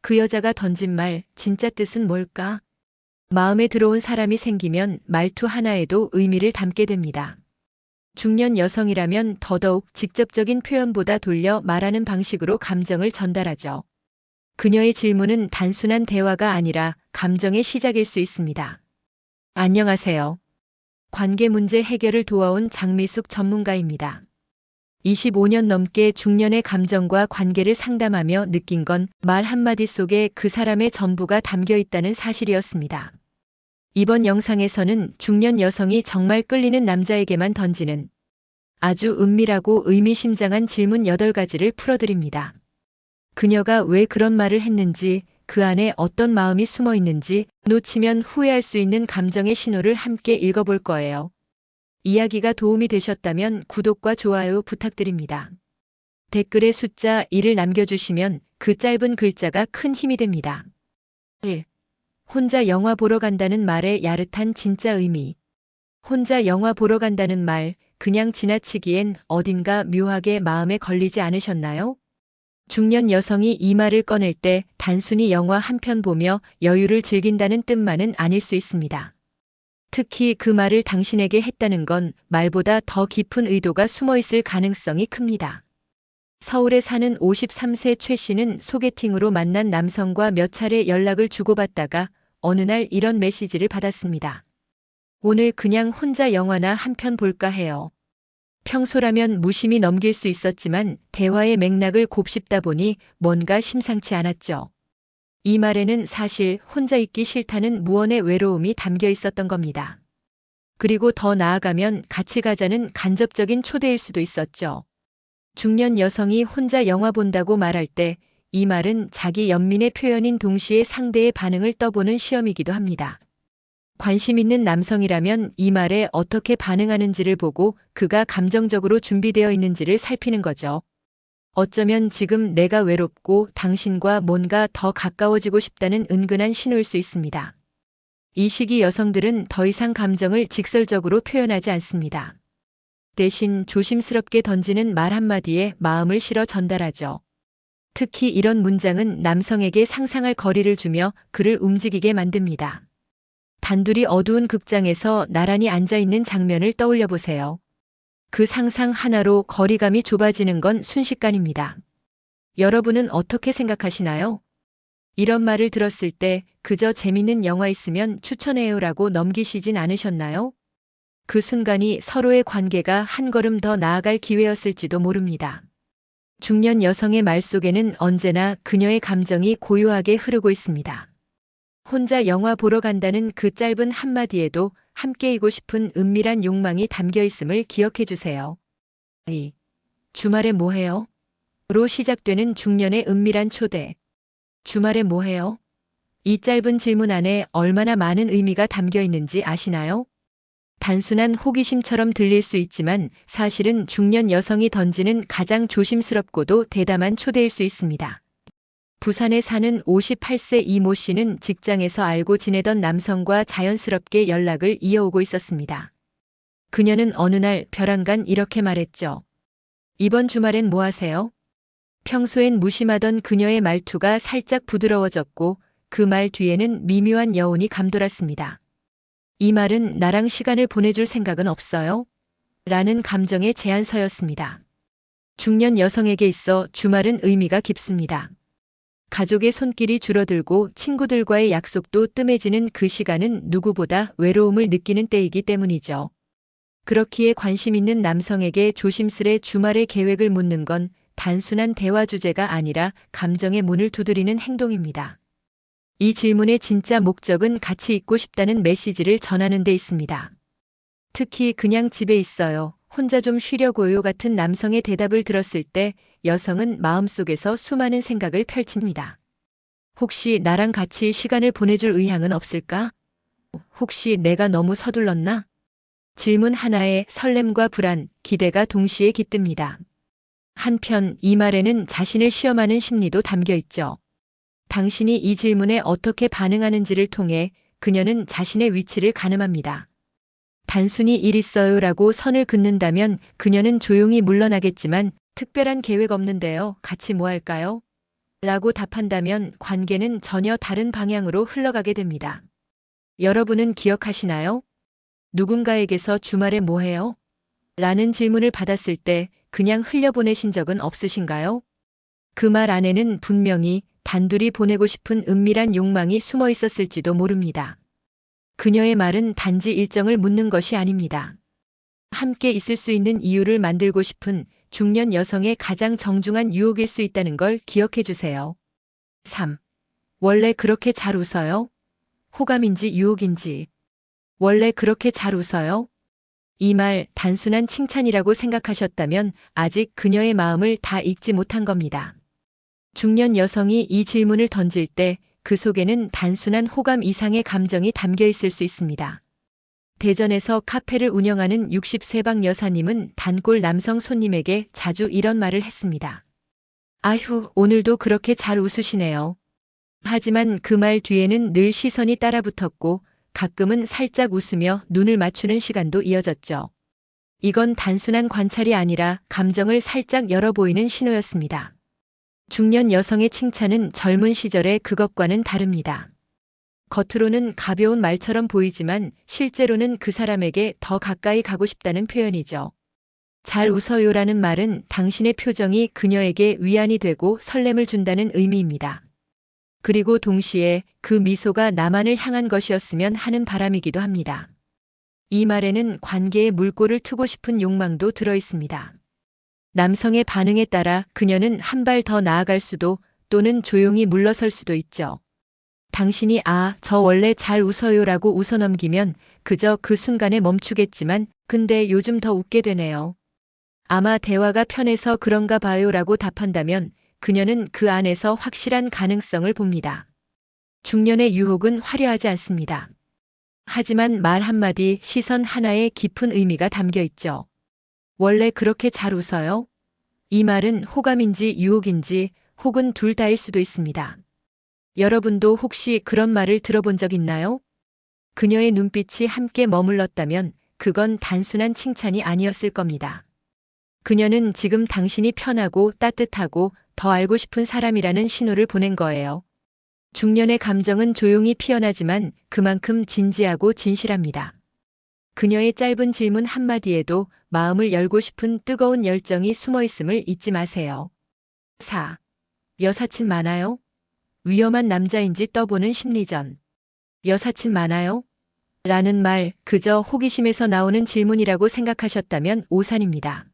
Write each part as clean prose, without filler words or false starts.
그 여자가 던진 말, 진짜 뜻은 뭘까? 마음에 들어온 사람이 생기면 말투 하나에도 의미를 담게 됩니다. 중년 여성이라면 더더욱 직접적인 표현보다 돌려 말하는 방식으로 감정을 전달하죠. 그녀의 질문은 단순한 대화가 아니라 감정의 시작일 수 있습니다. 안녕하세요. 관계 문제 해결을 도와온 장미숙 전문가입니다. 25년 넘게 중년의 감정과 관계를 상담하며 느낀 건 말 한마디 속에 그 사람의 전부가 담겨 있다는 사실이었습니다. 이번 영상에서는 중년 여성이 정말 끌리는 남자에게만 던지는 아주 은밀하고 의미심장한 질문 8가지를 풀어드립니다. 그녀가 왜 그런 말을 했는지, 그 안에 어떤 마음이 숨어 있는지, 놓치면 후회할 수 있는 감정의 신호를 함께 읽어볼 거예요. 이야기가 도움이 되셨다면 구독과 좋아요 부탁드립니다. 댓글에 숫자 1을 남겨주시면 그 짧은 글자가 큰 힘이 됩니다. 1. 혼자 영화 보러 간다는 말의 야릇한 진짜 의미. 혼자 영화 보러 간다는 말, 그냥 지나치기엔 어딘가 묘하게 마음에 걸리지 않으셨나요? 중년 여성이 이 말을 꺼낼 때 단순히 영화 한 편 보며 여유를 즐긴다는 뜻만은 아닐 수 있습니다. 특히 그 말을 당신에게 했다는 건 말보다 더 깊은 의도가 숨어 있을 가능성이 큽니다. 서울에 사는 53세 최 씨는 소개팅으로 만난 남성과 몇 차례 연락을 주고받다가 어느 날 이런 메시지를 받았습니다. 오늘 그냥 혼자 영화나 한 편 볼까 해요. 평소라면 무심히 넘길 수 있었지만 대화의 맥락을 곱씹다 보니 뭔가 심상치 않았죠. 이 말에는 사실 혼자 있기 싫다는 무언의 외로움이 담겨 있었던 겁니다. 그리고 더 나아가면 같이 가자는 간접적인 초대일 수도 있었죠. 중년 여성이 혼자 영화 본다고 말할 때 이 말은 자기 연민의 표현인 동시에 상대의 반응을 떠보는 시험이기도 합니다. 관심 있는 남성이라면 이 말에 어떻게 반응하는지를 보고 그가 감정적으로 준비되어 있는지를 살피는 거죠. 어쩌면 지금 내가 외롭고 당신과 뭔가 더 가까워지고 싶다는 은근한 신호일 수 있습니다. 이 시기 여성들은 더 이상 감정을 직설적으로 표현하지 않습니다. 대신 조심스럽게 던지는 말 한마디에 마음을 실어 전달하죠. 특히 이런 문장은 남성에게 상상할 거리를 주며 그를 움직이게 만듭니다. 단둘이 어두운 극장에서 나란히 앉아있는 장면을 떠올려 보세요. 그 상상 하나로 거리감이 좁아지는 건 순식간입니다. 여러분은 어떻게 생각하시나요? 이런 말을 들었을 때 그저 재밌는 영화 있으면 추천해요라고 넘기시진 않으셨나요? 그 순간이 서로의 관계가 한 걸음 더 나아갈 기회였을지도 모릅니다. 중년 여성의 말 속에는 언제나 그녀의 감정이 고요하게 흐르고 있습니다. 혼자 영화 보러 간다는 그 짧은 한마디에도 함께이고 싶은 은밀한 욕망이 담겨 있음을 기억해 주세요. 2. 주말에 뭐 해요? 로 시작되는 중년의 은밀한 초대. 주말에 뭐 해요? 이 짧은 질문 안에 얼마나 많은 의미가 담겨 있는지 아시나요? 단순한 호기심처럼 들릴 수 있지만 사실은 중년 여성이 던지는 가장 조심스럽고도 대담한 초대일 수 있습니다. 부산에 사는 58세 이모 씨는 직장에서 알고 지내던 남성과 자연스럽게 연락을 이어오고 있었습니다. 그녀는 어느 날 벼랑간 이렇게 말했죠. 이번 주말엔 뭐 하세요? 평소엔 무심하던 그녀의 말투가 살짝 부드러워졌고 그 말 뒤에는 미묘한 여운이 감돌았습니다. 이 말은 나랑 시간을 보내줄 생각은 없어요? 라는 감정의 제안서였습니다. 중년 여성에게 있어 주말은 의미가 깊습니다. 가족의 손길이 줄어들고 친구들과의 약속도 뜸해지는 그 시간은 누구보다 외로움을 느끼는 때이기 때문이죠. 그렇기에 관심 있는 남성에게 조심스레 주말의 계획을 묻는 건 단순한 대화 주제가 아니라 감정의 문을 두드리는 행동입니다. 이 질문의 진짜 목적은 같이 있고 싶다는 메시지를 전하는 데 있습니다. 특히 그냥 집에 있어요, 혼자 좀 쉬려고요 같은 남성의 대답을 들었을 때 여성은 마음속에서 수많은 생각을 펼칩니다. 혹시 나랑 같이 시간을 보내줄 의향은 없을까? 혹시 내가 너무 서둘렀나? 질문 하나에 설렘과 불안, 기대가 동시에 깃듭니다. 한편 이 말에는 자신을 시험하는 심리도 담겨 있죠. 당신이 이 질문에 어떻게 반응하는지를 통해 그녀는 자신의 위치를 가늠합니다. 단순히 일 있어요라고 선을 긋는다면 그녀는 조용히 물러나겠지만 특별한 계획 없는데요. 같이 뭐 할까요? 라고 답한다면 관계는 전혀 다른 방향으로 흘러가게 됩니다. 여러분은 기억하시나요? 누군가에게서 주말에 뭐 해요? 라는 질문을 받았을 때 그냥 흘려보내신 적은 없으신가요? 그 말 안에는 분명히 단둘이 보내고 싶은 은밀한 욕망이 숨어 있었을지도 모릅니다. 그녀의 말은 단지 일정을 묻는 것이 아닙니다. 함께 있을 수 있는 이유를 만들고 싶은 중년 여성의 가장 정중한 유혹일 수 있다는 걸 기억해 주세요. 3. 원래 그렇게 잘 웃어요? 호감인지 유혹인지. 원래 그렇게 잘 웃어요? 이 말 단순한 칭찬이라고 생각하셨다면 아직 그녀의 마음을 다 읽지 못한 겁니다. 중년 여성이 이 질문을 던질 때 그 속에는 단순한 호감 이상의 감정이 담겨 있을 수 있습니다. 대전에서 카페를 운영하는 60세 박 여사님은 단골 남성 손님에게 자주 이런 말을 했습니다. 아휴, 오늘도 그렇게 잘 웃으시네요. 하지만 그 말 뒤에는 늘 시선이 따라붙었고 가끔은 살짝 웃으며 눈을 맞추는 시간도 이어졌죠. 이건 단순한 관찰이 아니라 감정을 살짝 열어 보이는 신호였습니다. 중년 여성의 칭찬은 젊은 시절의 그것과는 다릅니다. 겉으로는 가벼운 말처럼 보이지만 실제로는 그 사람에게 더 가까이 가고 싶다는 표현이죠. 잘 웃어요라는 말은 당신의 표정이 그녀에게 위안이 되고 설렘을 준다는 의미입니다. 그리고 동시에 그 미소가 나만을 향한 것이었으면 하는 바람이기도 합니다. 이 말에는 관계에 물꼬를 트고 싶은 욕망도 들어 있습니다. 남성의 반응에 따라 그녀는 한 발 더 나아갈 수도 또는 조용히 물러설 수도 있죠. 당신이 저 원래 잘 웃어요라고 웃어넘기면 그저 그 순간에 멈추겠지만 근데 요즘 더 웃게 되네요. 아마 대화가 편해서 그런가 봐요라고 답한다면 그녀는 그 안에서 확실한 가능성을 봅니다. 중년의 유혹은 화려하지 않습니다. 하지만 말 한마디, 시선 하나에 깊은 의미가 담겨 있죠. 원래 그렇게 잘 웃어요? 이 말은 호감인지 유혹인지 혹은 둘 다일 수도 있습니다. 여러분도 혹시 그런 말을 들어본 적 있나요? 그녀의 눈빛이 함께 머물렀다면 그건 단순한 칭찬이 아니었을 겁니다. 그녀는 지금 당신이 편하고 따뜻하고 더 알고 싶은 사람이라는 신호를 보낸 거예요. 중년의 감정은 조용히 피어나지만 그만큼 진지하고 진실합니다. 그녀의 짧은 질문 한마디에도 마음을 열고 싶은 뜨거운 열정이 숨어 있음을 잊지 마세요. 4. 여사친 많아요? 위험한 남자인지 떠보는 심리전. 여사친 많아요? 라는 말, 그저 호기심에서 나오는 질문이라고 생각하셨다면 오산입니다.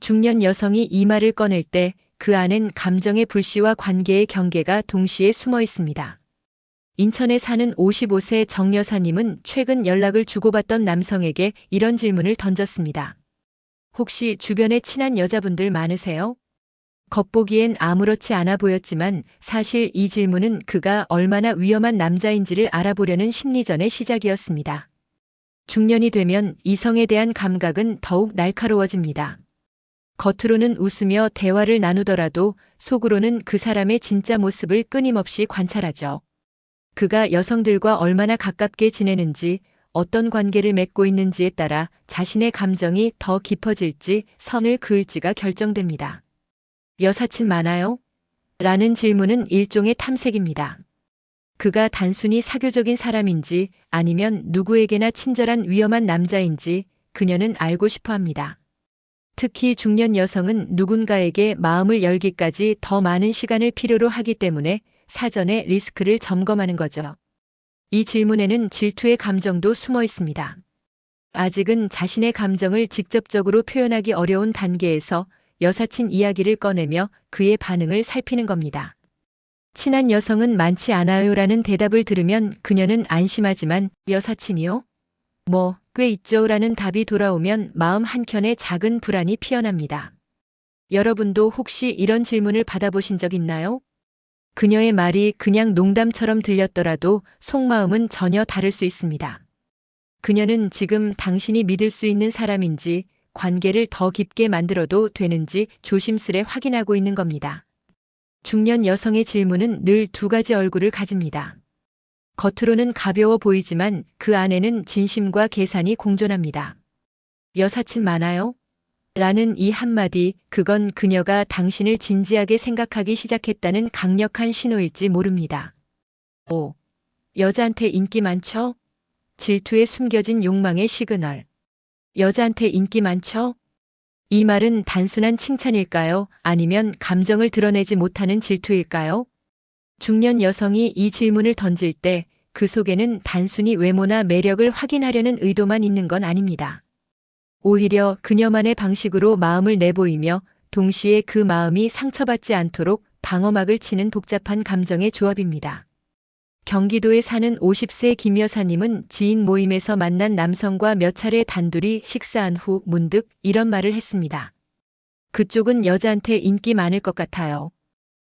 중년 여성이 이 말을 꺼낼 때 그 안엔 감정의 불씨와 관계의 경계가 동시에 숨어 있습니다. 인천에 사는 55세 정 여사님은 최근 연락을 주고받던 남성에게 이런 질문을 던졌습니다. 혹시 주변에 친한 여자분들 많으세요? 겉보기엔 아무렇지 않아 보였지만 사실 이 질문은 그가 얼마나 위험한 남자인지를 알아보려는 심리전의 시작이었습니다. 중년이 되면 이성에 대한 감각은 더욱 날카로워집니다. 겉으로는 웃으며 대화를 나누더라도 속으로는 그 사람의 진짜 모습을 끊임없이 관찰하죠. 그가 여성들과 얼마나 가깝게 지내는지, 어떤 관계를 맺고 있는지에 따라 자신의 감정이 더 깊어질지 선을 그을지가 결정됩니다. 여사친 많아요? 라는 질문은 일종의 탐색입니다. 그가 단순히 사교적인 사람인지 아니면 누구에게나 친절한 위험한 남자인지 그녀는 알고 싶어 합니다. 특히 중년 여성은 누군가에게 마음을 열기까지 더 많은 시간을 필요로 하기 때문에 사전에 리스크를 점검하는 거죠. 이 질문에는 질투의 감정도 숨어 있습니다. 아직은 자신의 감정을 직접적으로 표현하기 어려운 단계에서 여사친 이야기를 꺼내며 그의 반응을 살피는 겁니다. 친한 여성은 많지 않아요라는 대답을 들으면 그녀는 안심하지만 여사친이요? 꽤 있죠라는 답이 돌아오면 마음 한켠에 작은 불안이 피어납니다. 여러분도 혹시 이런 질문을 받아보신 적 있나요? 그녀의 말이 그냥 농담처럼 들렸더라도 속마음은 전혀 다를 수 있습니다. 그녀는 지금 당신이 믿을 수 있는 사람인지 관계를 더 깊게 만들어도 되는지 조심스레 확인하고 있는 겁니다. 중년 여성의 질문은 늘 두 가지 얼굴을 가집니다. 겉으로는 가벼워 보이지만 그 안에는 진심과 계산이 공존합니다. 여사친 많아요? 라는 이 한마디, 그건 그녀가 당신을 진지하게 생각하기 시작했다는 강력한 신호일지 모릅니다. 5. 여자한테 인기 많죠? 질투에 숨겨진 욕망의 시그널. 여자한테 인기 많죠? 이 말은 단순한 칭찬일까요? 아니면 감정을 드러내지 못하는 질투일까요? 중년 여성이 이 질문을 던질 때 그 속에는 단순히 외모나 매력을 확인하려는 의도만 있는 건 아닙니다. 오히려 그녀만의 방식으로 마음을 내보이며 동시에 그 마음이 상처받지 않도록 방어막을 치는 복잡한 감정의 조합입니다. 경기도에 사는 50세 김 여사님은 지인 모임에서 만난 남성과 몇 차례 단둘이 식사한 후 문득 이런 말을 했습니다. 그쪽은 여자한테 인기 많을 것 같아요.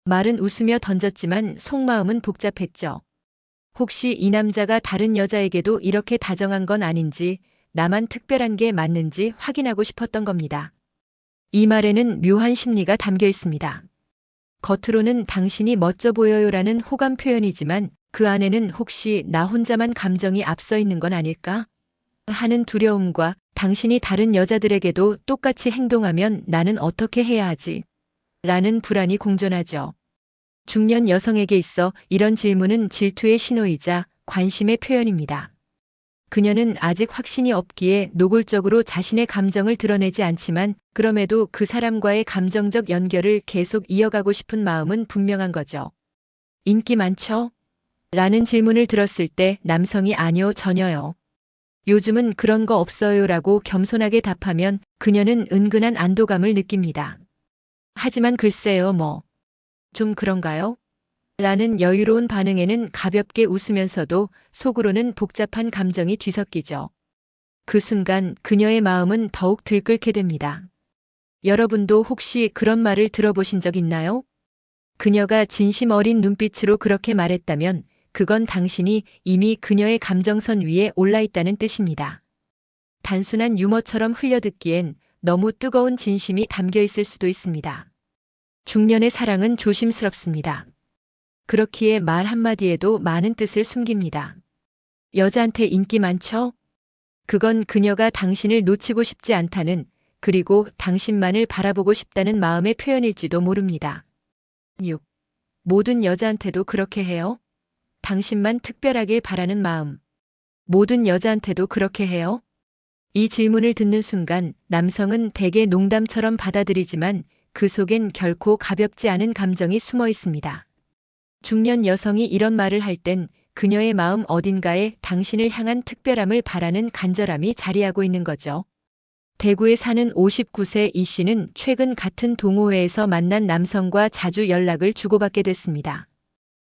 말은 웃으며 던졌지만 속마음은 복잡했죠. 혹시 이 남자가 다른 여자에게도 이렇게 다정한 건 아닌지, 나만 특별한 게 맞는지 확인하고 싶었던 겁니다. 이 말에는 묘한 심리가 담겨 있습니다. 겉으로는 당신이 멋져 보여요라는 호감 표현이지만 그 안에는 혹시 나 혼자만 감정이 앞서 있는 건 아닐까? 하는 두려움과 당신이 다른 여자들에게도 똑같이 행동하면 나는 어떻게 해야 하지? 라는 불안이 공존하죠. 중년 여성에게 있어 이런 질문은 질투의 신호이자 관심의 표현입니다. 그녀는 아직 확신이 없기에 노골적으로 자신의 감정을 드러내지 않지만 그럼에도 그 사람과의 감정적 연결을 계속 이어가고 싶은 마음은 분명한 거죠. 인기 많죠? 라는 질문을 들었을 때 남성이 아니요, 전혀요. 요즘은 그런 거 없어요 라고 겸손하게 답하면 그녀는 은근한 안도감을 느낍니다. 하지만 글쎄요, 좀 그런가요? 라는 여유로운 반응에는 가볍게 웃으면서도 속으로는 복잡한 감정이 뒤섞이죠. 그 순간 그녀의 마음은 더욱 들끓게 됩니다. 여러분도 혹시 그런 말을 들어보신 적 있나요? 그녀가 진심 어린 눈빛으로 그렇게 말했다면 그건 당신이 이미 그녀의 감정선 위에 올라 있다는 뜻입니다. 단순한 유머처럼 흘려듣기엔 너무 뜨거운 진심이 담겨 있을 수도 있습니다. 중년의 사랑은 조심스럽습니다. 그렇기에 말 한마디에도 많은 뜻을 숨깁니다. 여자한테 인기 많죠? 그건 그녀가 당신을 놓치고 싶지 않다는, 그리고 당신만을 바라보고 싶다는 마음의 표현일지도 모릅니다. 6. 모든 여자한테도 그렇게 해요? 당신만 특별하길 바라는 마음. 모든 여자한테도 그렇게 해요? 이 질문을 듣는 순간 남성은 대개 농담처럼 받아들이지만 그 속엔 결코 가볍지 않은 감정이 숨어 있습니다. 중년 여성이 이런 말을 할 땐 그녀의 마음 어딘가에 당신을 향한 특별함을 바라는 간절함이 자리하고 있는 거죠. 대구에 사는 59세 이 씨는 최근 같은 동호회에서 만난 남성과 자주 연락을 주고받게 됐습니다.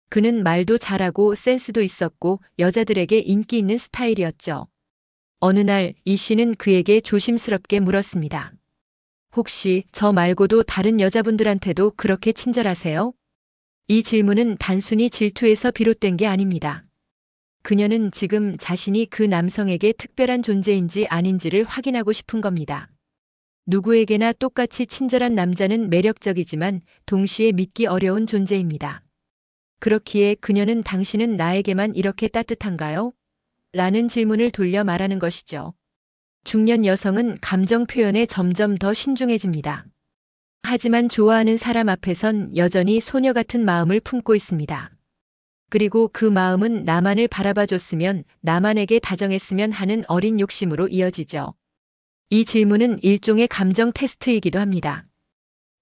그는 말도 잘하고 센스도 있었고 여자들에게 인기 있는 스타일이었죠. 어느 날 이 씨는 그에게 조심스럽게 물었습니다. 혹시 저 말고도 다른 여자분들한테도 그렇게 친절하세요? 이 질문은 단순히 질투에서 비롯된 게 아닙니다. 그녀는 지금 자신이 그 남성에게 특별한 존재인지 아닌지를 확인하고 싶은 겁니다. 누구에게나 똑같이 친절한 남자는 매력적이지만 동시에 믿기 어려운 존재입니다. 그렇기에 그녀는 당신은 나에게만 이렇게 따뜻한가요? 라는 질문을 돌려 말하는 것이죠. 중년 여성은 감정 표현에 점점 더 신중해집니다. 하지만 좋아하는 사람 앞에선 여전히 소녀 같은 마음을 품고 있습니다. 그리고 그 마음은 나만을 바라봐줬으면, 나만에게 다정했으면 하는 어린 욕심으로 이어지죠. 이 질문은 일종의 감정 테스트이기도 합니다.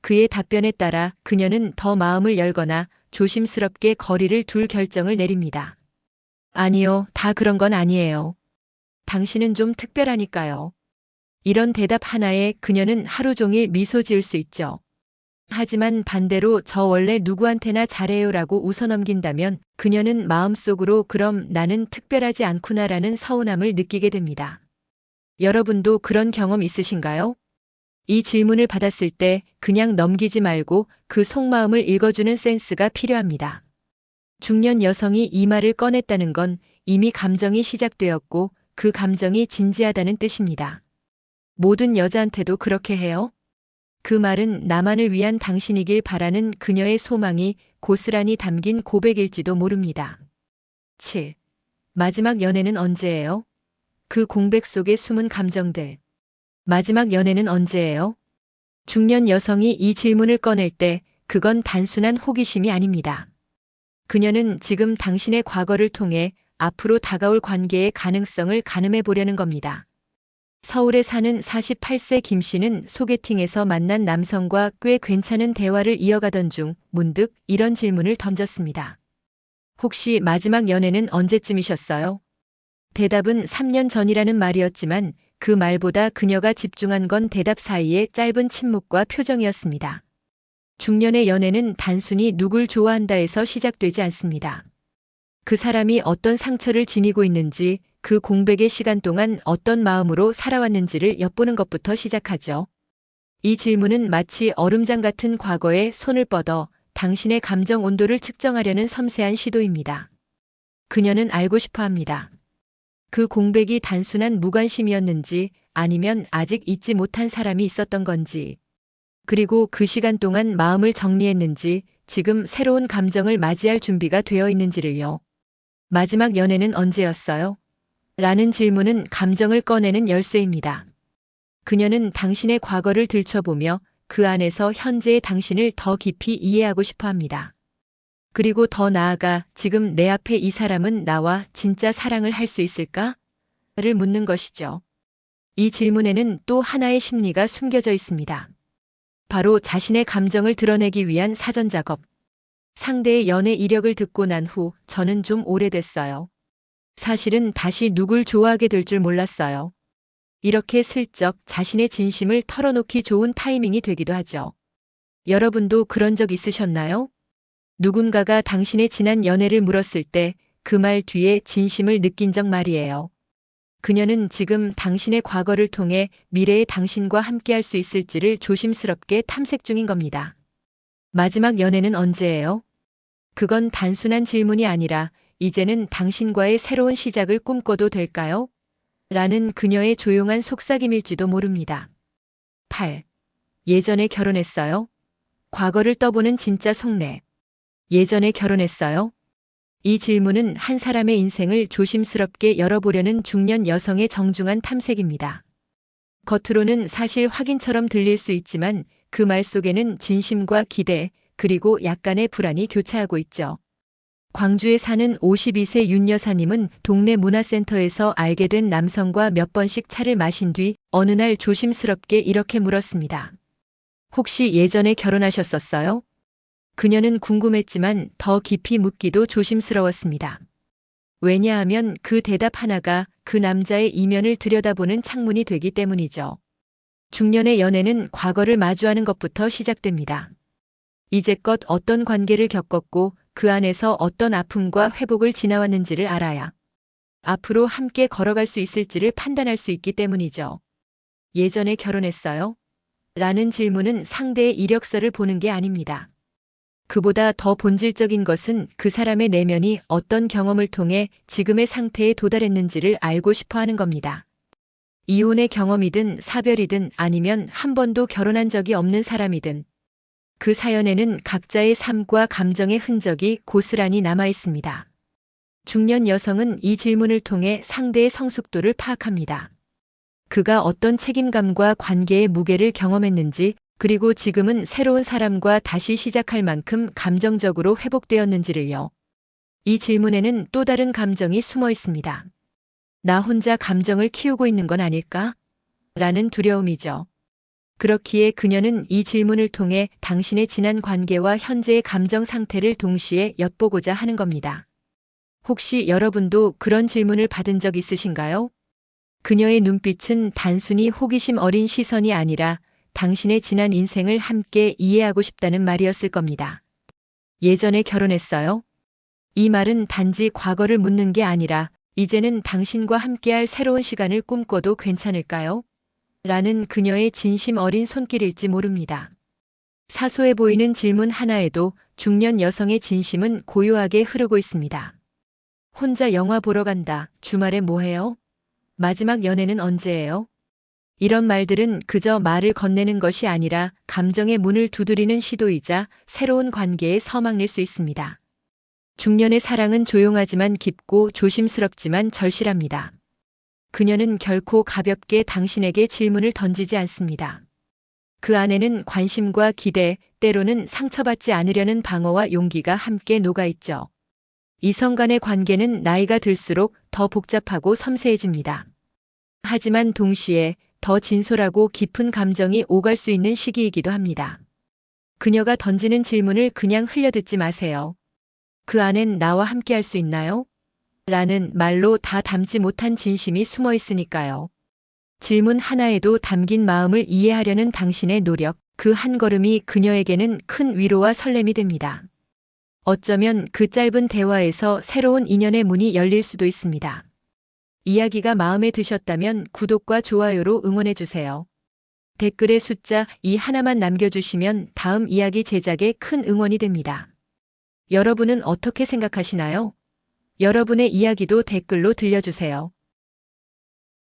그의 답변에 따라 그녀는 더 마음을 열거나 조심스럽게 거리를 둘 결정을 내립니다. 아니요, 다 그런 건 아니에요. 당신은 좀 특별하니까요. 이런 대답 하나에 그녀는 하루 종일 미소 지을 수 있죠. 하지만 반대로 저 원래 누구한테나 잘해요라고 웃어넘긴다면 그녀는 마음속으로 그럼 나는 특별하지 않구나라는 서운함을 느끼게 됩니다. 여러분도 그런 경험 있으신가요? 이 질문을 받았을 때 그냥 넘기지 말고 그 속마음을 읽어주는 센스가 필요합니다. 중년 여성이 이 말을 꺼냈다는 건 이미 감정이 시작되었고 그 감정이 진지하다는 뜻입니다. 모든 여자한테도 그렇게 해요? 그 말은 나만을 위한 당신이길 바라는 그녀의 소망이 고스란히 담긴 고백일지도 모릅니다. 7. 마지막 연애는 언제예요? 그 공백 속에 숨은 감정들. 마지막 연애는 언제예요? 중년 여성이 이 질문을 꺼낼 때 그건 단순한 호기심이 아닙니다. 그녀는 지금 당신의 과거를 통해 앞으로 다가올 관계의 가능성을 가늠해 보려는 겁니다. 서울에 사는 48세 김 씨는 소개팅에서 만난 남성과 꽤 괜찮은 대화를 이어가던 중 문득 이런 질문을 던졌습니다. 혹시 마지막 연애는 언제쯤이셨어요? 대답은 3년 전이라는 말이었지만 그 말보다 그녀가 집중한 건 대답 사이의 짧은 침묵과 표정이었습니다. 중년의 연애는 단순히 누굴 좋아한다에서 시작되지 않습니다. 그 사람이 어떤 상처를 지니고 있는지, 그 공백의 시간 동안 어떤 마음으로 살아왔는지를 엿보는 것부터 시작하죠. 이 질문은 마치 얼음장 같은 과거에 손을 뻗어 당신의 감정 온도를 측정하려는 섬세한 시도입니다. 그녀는 알고 싶어 합니다. 그 공백이 단순한 무관심이었는지 아니면 아직 잊지 못한 사람이 있었던 건지, 그리고 그 시간 동안 마음을 정리했는지, 지금 새로운 감정을 맞이할 준비가 되어 있는지를요. 마지막 연애는 언제였어요? 라는 질문은 감정을 꺼내는 열쇠입니다. 그녀는 당신의 과거를 들춰보며 그 안에서 현재의 당신을 더 깊이 이해하고 싶어 합니다. 그리고 더 나아가 지금 내 앞에 이 사람은 나와 진짜 사랑을 할 수 있을까? 를 묻는 것이죠. 이 질문에는 또 하나의 심리가 숨겨져 있습니다. 바로 자신의 감정을 드러내기 위한 사전 작업. 상대의 연애 이력을 듣고 난 후 저는 좀 오래됐어요. 사실은 다시 누굴 좋아하게 될 줄 몰랐어요. 이렇게 슬쩍 자신의 진심을 털어놓기 좋은 타이밍이 되기도 하죠. 여러분도 그런 적 있으셨나요? 누군가가 당신의 지난 연애를 물었을 때 그 말 뒤에 진심을 느낀 적 말이에요. 그녀는 지금 당신의 과거를 통해 미래의 당신과 함께할 수 있을지를 조심스럽게 탐색 중인 겁니다. 마지막 연애는 언제예요? 그건 단순한 질문이 아니라 이제는 당신과의 새로운 시작을 꿈꿔도 될까요? 라는 그녀의 조용한 속삭임일지도 모릅니다. 8. 예전에 결혼했어요? 과거를 떠보는 진짜 속내. 예전에 결혼했어요? 이 질문은 한 사람의 인생을 조심스럽게 열어보려는 중년 여성의 정중한 탐색입니다. 겉으로는 사실 확인처럼 들릴 수 있지만 그 말 속에는 진심과 기대, 그리고 약간의 불안이 교차하고 있죠. 광주에 사는 52세 윤 여사님은 동네 문화센터에서 알게 된 남성과 몇 번씩 차를 마신 뒤 어느 날 조심스럽게 이렇게 물었습니다. 혹시 예전에 결혼하셨었어요? 그녀는 궁금했지만 더 깊이 묻기도 조심스러웠습니다. 왜냐하면 그 대답 하나가 그 남자의 이면을 들여다보는 창문이 되기 때문이죠. 중년의 연애는 과거를 마주하는 것부터 시작됩니다. 이제껏 어떤 관계를 겪었고 그 안에서 어떤 아픔과 회복을 지나왔는지를 알아야 앞으로 함께 걸어갈 수 있을지를 판단할 수 있기 때문이죠. 예전에 결혼했어요? 라는 질문은 상대의 이력서를 보는 게 아닙니다. 그보다 더 본질적인 것은 그 사람의 내면이 어떤 경험을 통해 지금의 상태에 도달했는지를 알고 싶어 하는 겁니다. 이혼의 경험이든 사별이든 아니면 한 번도 결혼한 적이 없는 사람이든 그 사연에는 각자의 삶과 감정의 흔적이 고스란히 남아 있습니다. 중년 여성은 이 질문을 통해 상대의 성숙도를 파악합니다. 그가 어떤 책임감과 관계의 무게를 경험했는지, 그리고 지금은 새로운 사람과 다시 시작할 만큼 감정적으로 회복되었는지를요. 이 질문에는 또 다른 감정이 숨어 있습니다. 나 혼자 감정을 키우고 있는 건 아닐까? 라는 두려움이죠. 그렇기에 그녀는 이 질문을 통해 당신의 지난 관계와 현재의 감정 상태를 동시에 엿보고자 하는 겁니다. 혹시 여러분도 그런 질문을 받은 적 있으신가요? 그녀의 눈빛은 단순히 호기심 어린 시선이 아니라 당신의 지난 인생을 함께 이해하고 싶다는 말이었을 겁니다. 예전에 결혼했어요? 이 말은 단지 과거를 묻는 게 아니라 이제는 당신과 함께할 새로운 시간을 꿈꿔도 괜찮을까요? 라는 그녀의 진심 어린 손길일지 모릅니다. 사소해 보이는 질문 하나에도 중년 여성의 진심은 고요하게 흐르고 있습니다. 혼자 영화 보러 간다. 주말에 뭐 해요? 마지막 연애는 언제예요? 이런 말들은 그저 말을 건네는 것이 아니라 감정의 문을 두드리는 시도이자 새로운 관계에 서막일 수 있습니다. 중년의 사랑은 조용하지만 깊고 조심스럽지만 절실합니다. 그녀는 결코 가볍게 당신에게 질문을 던지지 않습니다. 그 안에는 관심과 기대, 때로는 상처받지 않으려는 방어와 용기가 함께 녹아있죠. 이성 간의 관계는 나이가 들수록 더 복잡하고 섬세해집니다. 하지만 동시에 더 진솔하고 깊은 감정이 오갈 수 있는 시기이기도 합니다. 그녀가 던지는 질문을 그냥 흘려듣지 마세요. 그 안엔 나와 함께 할 수 있나요? 라는 말로 다 담지 못한 진심이 숨어 있으니까요. 질문 하나에도 담긴 마음을 이해하려는 당신의 노력, 그 한 걸음이 그녀에게는 큰 위로와 설렘이 됩니다. 어쩌면 그 짧은 대화에서 새로운 인연의 문이 열릴 수도 있습니다. 이야기가 마음에 드셨다면 구독과 좋아요로 응원해주세요. 댓글에 숫자 2 하나만 남겨주시면 다음 이야기 제작에 큰 응원이 됩니다. 여러분은 어떻게 생각하시나요? 여러분의 이야기도 댓글로 들려주세요.